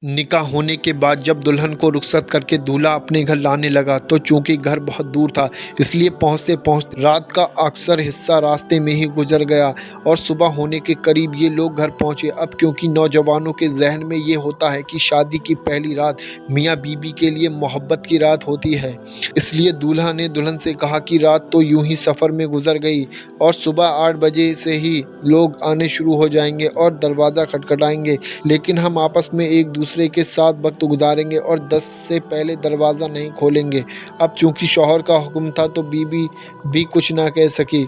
निकाह होने के बाद जब दुल्हन को रुखसत करके दूल्हा अपने घर लाने लगा तो चूंकि घर बहुत दूर था, इसलिए पहुंचते पहुंचते रात का अक्सर हिस्सा रास्ते में ही गुजर गया और सुबह होने के करीब ये लोग घर पहुंचे। अब क्योंकि नौजवानों के जहन में ये होता है कि शादी की पहली रात मियाँ बीबी के लिए मोहब्बत की रात होती है, इसलिए दूल्हा ने दुल्हन से कहा कि रात तो यूं ही सफ़र में गुजर गई और सुबह 8 बजे से ही लोग आने शुरू हो जाएंगे और दरवाज़ा खटखटाएंगे, लेकिन हम आपस में एक दूसरे के साथ वक्त गुजारेंगे और 10 से पहले दरवाज़ा नहीं खोलेंगे। अब चूंकि शौहर का हुक्म था तो बीबी भी कुछ ना कह सकी।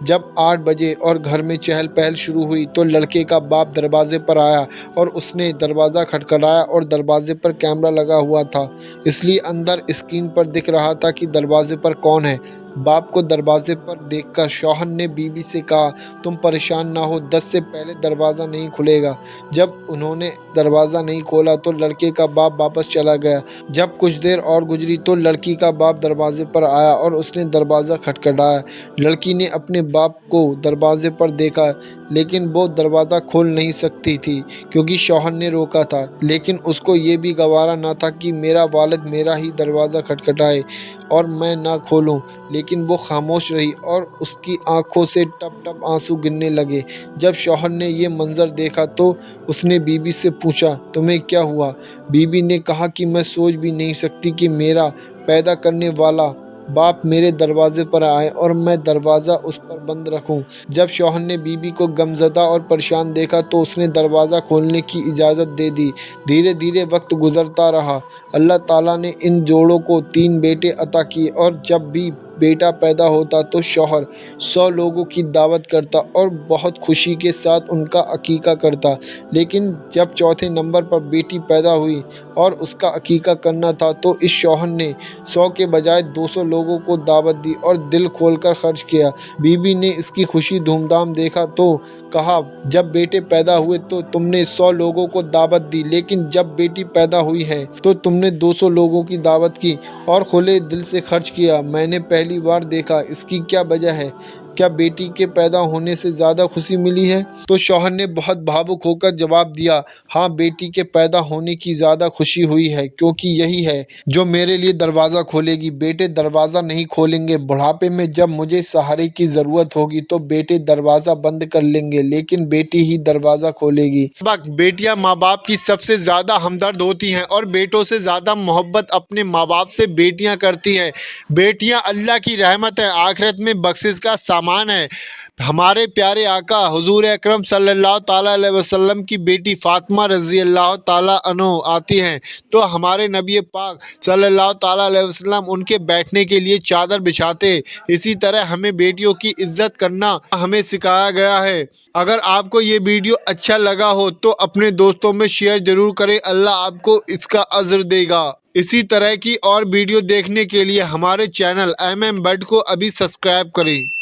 जब 8 बजे और घर में चहल पहल शुरू हुई तो लड़के का बाप दरवाजे पर आया और उसने दरवाज़ा खटखटाया और दरवाजे पर कैमरा लगा हुआ था, इसलिए अंदर स्क्रीन पर दिख रहा था कि दरवाजे पर कौन है। बाप को दरवाजे पर देखकर शौहर ने बीबी से कहा, तुम परेशान ना हो, 10 से पहले दरवाज़ा नहीं खुलेगा। जब उन्होंने दरवाज़ा नहीं खोला तो लड़के का बाप वापस चला गया। जब कुछ देर और गुजरी तो लड़की का बाप दरवाजे पर आया और उसने दरवाज़ा खटखटाया। लड़की ने अपने बाप को दरवाजे पर देखा, लेकिन वो दरवाज़ा खोल नहीं सकती थी क्योंकि शौहर ने रोका था, लेकिन उसको ये भी गवारा ना था कि मेरा वालिद मेरा ही दरवाज़ा खटखटाए और मैं ना खोलूं, लेकिन वो खामोश रही और उसकी आंखों से टप टप आंसू गिरने लगे। जब शौहर ने ये मंजर देखा तो उसने बीबी से पूछा, तुम्हें क्या हुआ? बीबी ने कहा कि मैं सोच भी नहीं सकती कि मेरा पैदा करने वाला बाप मेरे दरवाजे पर आए और मैं दरवाज़ा उस पर बंद रखूं। जब शौहर ने बीबी को गमज़दा और परेशान देखा तो उसने दरवाज़ा खोलने की इजाज़त दे दी। धीरे धीरे वक्त गुजरता रहा। अल्लाह ताला ने इन जोड़ों को 3 बेटे अता किए और जब भी बेटा पैदा होता तो शौहर 100 लोगों की दावत करता और बहुत खुशी के साथ उनका अकीका करता, लेकिन जब चौथे नंबर पर बेटी पैदा हुई और उसका अकीका करना था तो इस शौहर ने 100 के बजाय 200 लोगों को दावत दी और दिल खोलकर खर्च किया। बीबी ने इसकी खुशी धूमधाम देखा तो कहा, जब बेटे पैदा हुए तो तुमने 100 लोगों को दावत दी, लेकिन जब बेटी पैदा हुई है तो तुमने 200 लोगों की दावत की और खुले दिल से खर्च किया। मैंने पहली बार देखा, इसकी क्या वजह है? क्या बेटी के पैदा होने से ज़्यादा खुशी मिली है? तो शौहर ने बहुत भावुक होकर जवाब दिया, हाँ, बेटी के पैदा होने की ज़्यादा खुशी हुई है क्योंकि यही है जो मेरे लिए दरवाज़ा खोलेगी। बेटे दरवाज़ा नहीं खोलेंगे। बुढ़ापे में जब मुझे सहारे की ज़रूरत होगी तो बेटे दरवाज़ा बंद कर लेंगे, लेकिन बेटी ही दरवाज़ा खोलेगी। बेटियां माँ बाप की सबसे ज़्यादा हमदर्द होती हैं और बेटों से ज़्यादा मोहब्बत अपने माँ बाप से बेटियां करती हैं। बेटियां अल्लाह की रहमत है, आखिरत में बख्शिश का सामान है। हमारे प्यारे आका हुजूर अकरम सल्लल्लाहु ताला अलैहि वसल्लम की बेटी फातिमा रज़ी अल्लाह ताला अन्हो आती हैं तो हमारे नबी पाक सल्लल्लाहु ताला अलैहि वसल्लम उनके बैठने के लिए चादर बिछाते। इसी तरह हमें बेटियों की इज्जत करना हमें सिखाया गया है। अगर आपको ये वीडियो अच्छा लगा हो तो अपने दोस्तों में शेयर ज़रूर करें, अल्लाह आपको इसका अज्र देगा। इसी तरह की और वीडियो देखने के लिए हमारे चैनल MM बट को अभी सब्सक्राइब करें।